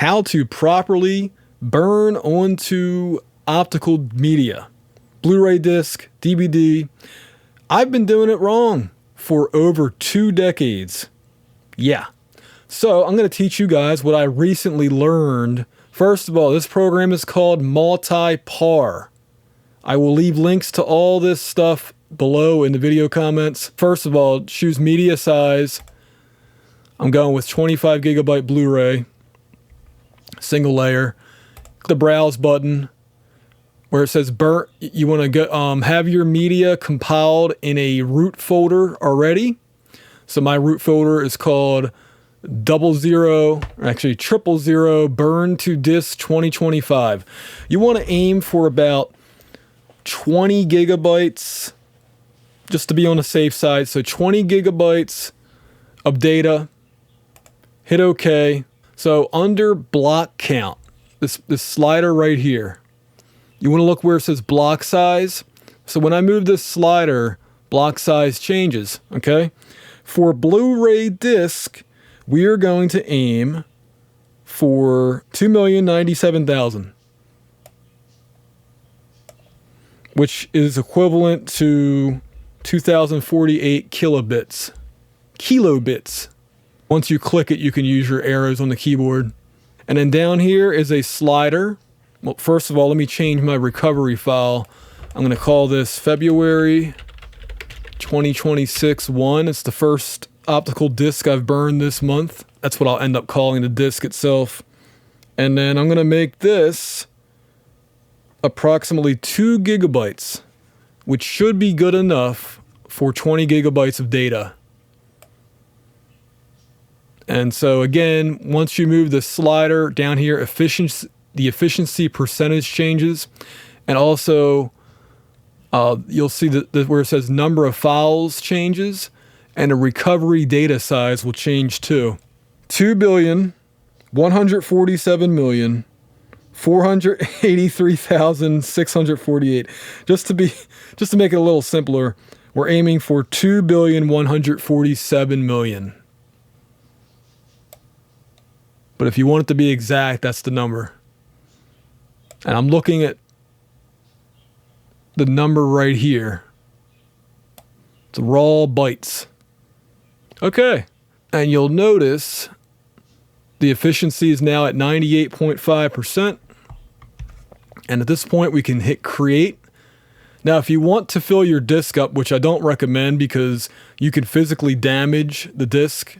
how to properly burn onto optical media, Blu-ray disc, DVD. I've been doing it wrong for over 2 decades. Yeah. So I'm going to teach you guys what I recently learned. First of all, this program is called Multipar. I will leave links to all this stuff below in the video comments. First of all, choose media size. I'm going with 25 gigabyte Blu-ray, single layer. Click the browse button where it says burn. You want to go, have your media compiled in a root folder already. So my root folder is called 000, actually 000 burn to disk 2025. You want to aim for about 20 gigabytes just to be on the safe side. So 20 gigabytes of data. Hit OK. So under block count, this slider right here, you want to look where it says block size. So when I move this slider, block size changes. Okay. For Blu-ray disc, we are going to aim for 2,097,000, which is equivalent to 2,048 kilobits. Kilobits. Once you click it, you can use your arrows on the keyboard. And then down here is a slider. Well, first of all, let me change my recovery file. I'm going to call this February 2026-1. It's the first optical disc I've burned this month. That's what I'll end up calling the disc itself. And then I'm going to make this approximately 2 gigabytes, which should be good enough for 20 gigabytes of data. And so again, once you move the slider down here, the efficiency percentage changes. And also, you'll see that where it says number of files changes, and the recovery data size will change too. 2,147,483,648. Just to make it a little simpler, we're aiming for 2,147,000,000. But if you want it to be exact, that's the number. And I'm looking at the number right here. It's raw bytes. Okay. And you'll notice the efficiency is now at 98.5%. And at this point, we can hit create. Now, if you want to fill your disk up, which I don't recommend because you can physically damage the disk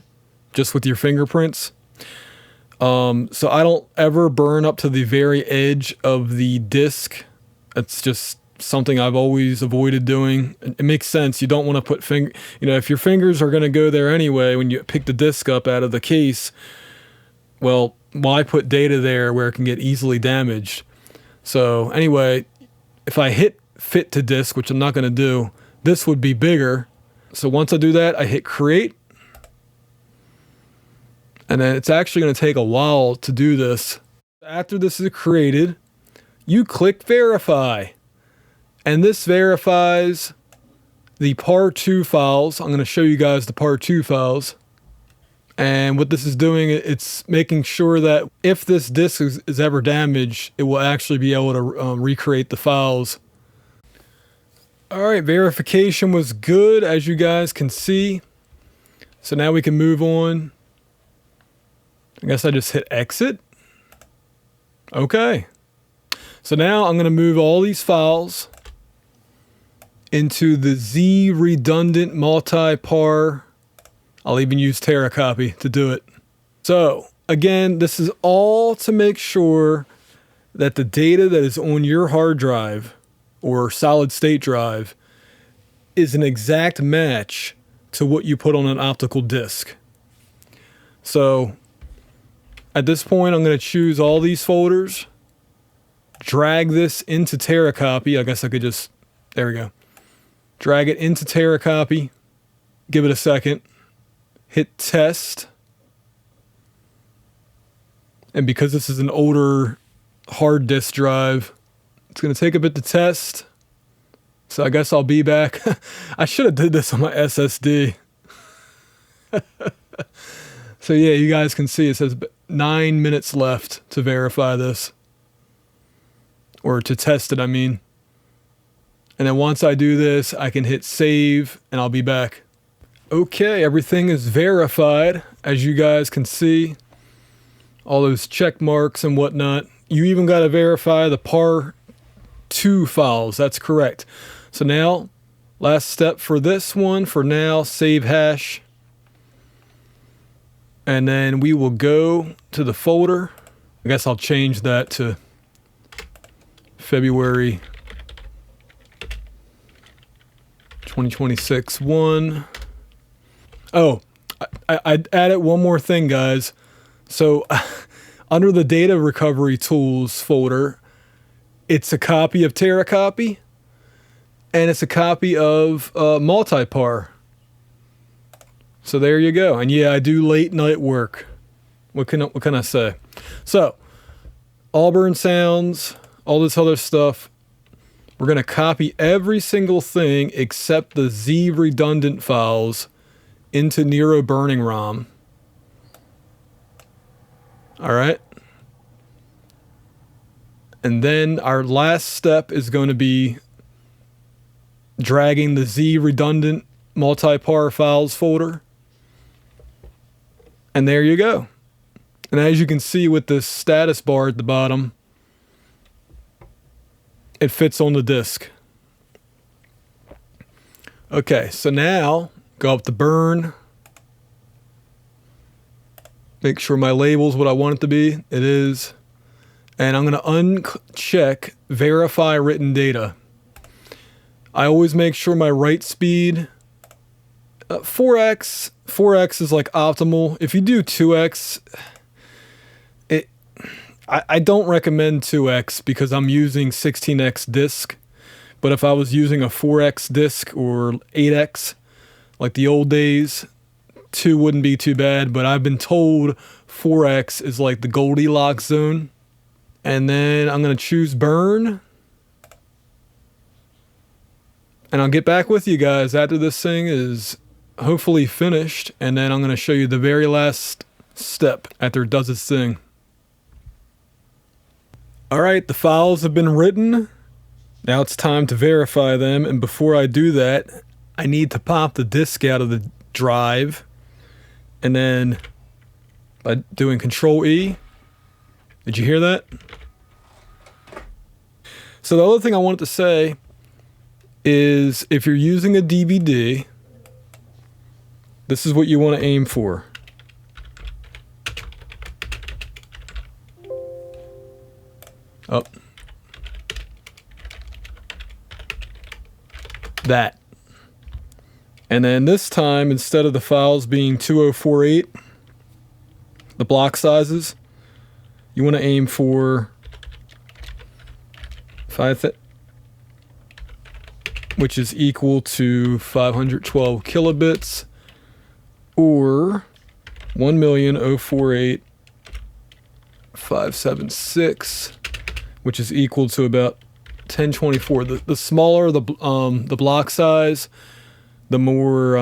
just with your fingerprints. So I don't ever burn up to the very edge of the disk. It's just something I've always avoided doing. It makes sense. You don't want to put if your fingers are going to go there anyway when you pick the disk up out of the case, well, why put data there where it can get easily damaged? So anyway, if I hit fit to disk, which I'm not going to do, this would be bigger. So once I do that, I hit create. And then it's actually going to take a while to do this. After this is created, you click verify. And this verifies the PAR 2 files. I'm going to show you guys the PAR 2 files. And what this is doing, it's making sure that if this disk is ever damaged, it will actually be able to recreate the files. All right, verification was good, as you guys can see. So now we can move on. I guess I just hit exit. Okay. So now I'm going to move all these files into the Z redundant multi-par. I'll even use TeraCopy to do it. So again, this is all to make sure that the data that is on your hard drive or solid state drive is an exact match to what you put on an optical disc. So at this point, I'm going to choose all these folders, drag this into TeraCopy. I guess I could just, there we go. Drag it into TeraCopy, give it a second, hit test. And because this is an older hard disk drive, it's going to take a bit to test. So I guess I'll be back. I should have did this on my SSD. So yeah, you guys can see it says 9 minutes left to verify this. Or to test it, I mean. And then once I do this, I can hit save and I'll be back. Okay, everything is verified, as you guys can see. All those check marks and whatnot. You even got to verify the PAR2 files. That's correct. So now, last step for this one, for now, save hash. And then we will go to the folder. I guess I'll change that to February 2026 1. Oh, I added one more thing, guys. So under the data recovery tools folder, it's a copy of TeraCopy and it's a copy of Multipar. So there you go. And yeah, I do late night work. What can I say? So Auburn sounds, all this other stuff. We're going to copy every single thing except the Z redundant files into Nero Burning ROM. All right. And then our last step is going to be dragging the Z redundant Multipar files folder. And there you go. And as you can see with the status bar at the bottom, it fits on the disk. Okay, so now go up to burn. Make sure my label's what I want it to be. It is. And I'm going to uncheck verify written data. I always make sure my write speed, 4x is like optimal. If you do 2x, I don't recommend 2x because I'm using 16x disk. But if I was using a 4x disk or 8x, like the old days, 2 wouldn't be too bad. But I've been told 4x is like the Goldilocks zone. And then I'm going to choose burn. And I'll get back with you guys after this thing is hopefully finished. And then I'm going to show you the very last step after it does its thing. All right, the files have been written. Now it's time to verify them. And before I do that, I need to pop the disk out of the drive. And then by doing Control E, did you hear that? So the other thing I wanted to say is if you're using a DVD, this is what you want to aim for. Oh. That. And then this time, instead of the files being 2048, the block sizes, you want to aim for 5, which is equal to 512 kilobits, or 1,048,576, which is equal to about 1024. The smaller the block size, the more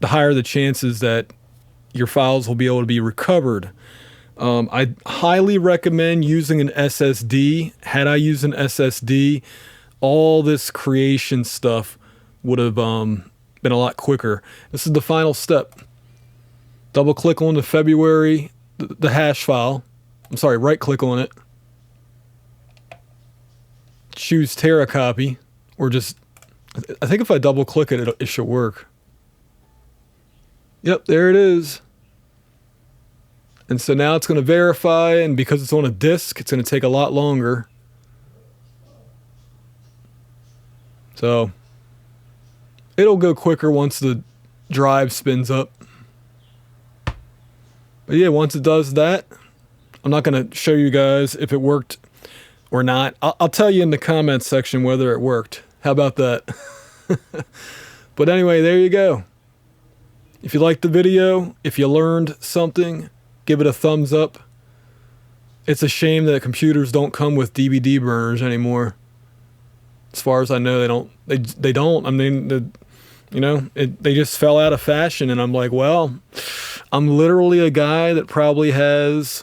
the higher the chances that your files will be able to be recovered. I highly recommend using an SSD. Had I used an SSD, all this creation stuff would have been a lot quicker. This is the final step. Double click on the February, the hash file. I'm sorry, right click on it. Choose TeraCopy, or just, I think if I double click it, it should work. Yep, there it is. And so now it's going to verify, and because it's on a disk, it's going to take a lot longer. So it'll go quicker once the drive spins up. But yeah, once it does that, I'm not going to show you guys if it worked or not. I'll tell you in the comments section whether it worked. How about that? But anyway, there you go. If you liked the video, if you learned something, give it a thumbs up. It's a shame that computers don't come with DVD burners anymore. As far as I know, they don't. I mean, you know, they just fell out of fashion, and I'm like, well, I'm literally a guy that probably has,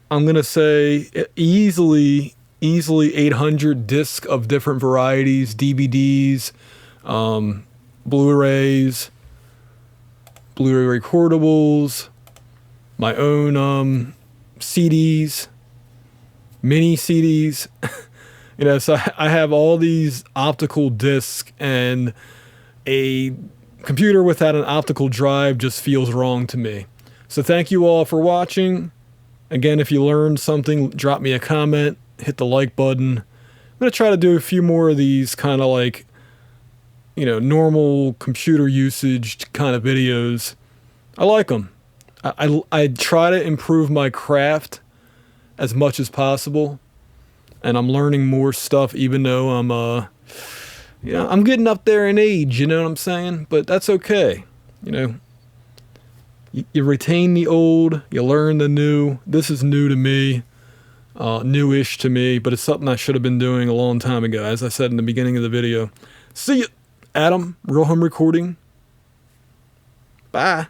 I'm going to say, easily 800 discs of different varieties, DVDs, Blu-rays, Blu-ray recordables, my own CDs, mini CDs. You know, so I have all these optical discs, and a computer without an optical drive just feels wrong to me. So thank you all for watching. Again, if you learned something, drop me a comment, hit the like button. I'm going to try to do a few more of these kind of like, you know, normal computer usage kind of videos. I like them. I try to improve my craft as much as possible. And I'm learning more stuff, even though I'm, you know, I'm getting up there in age, you know what I'm saying? But that's okay. You know, you retain the old, you learn the new. This is new to me, newish to me, but it's something I should have been doing a long time ago, as I said in the beginning of the video. See ya, Adam, Real Home Recording. Bye.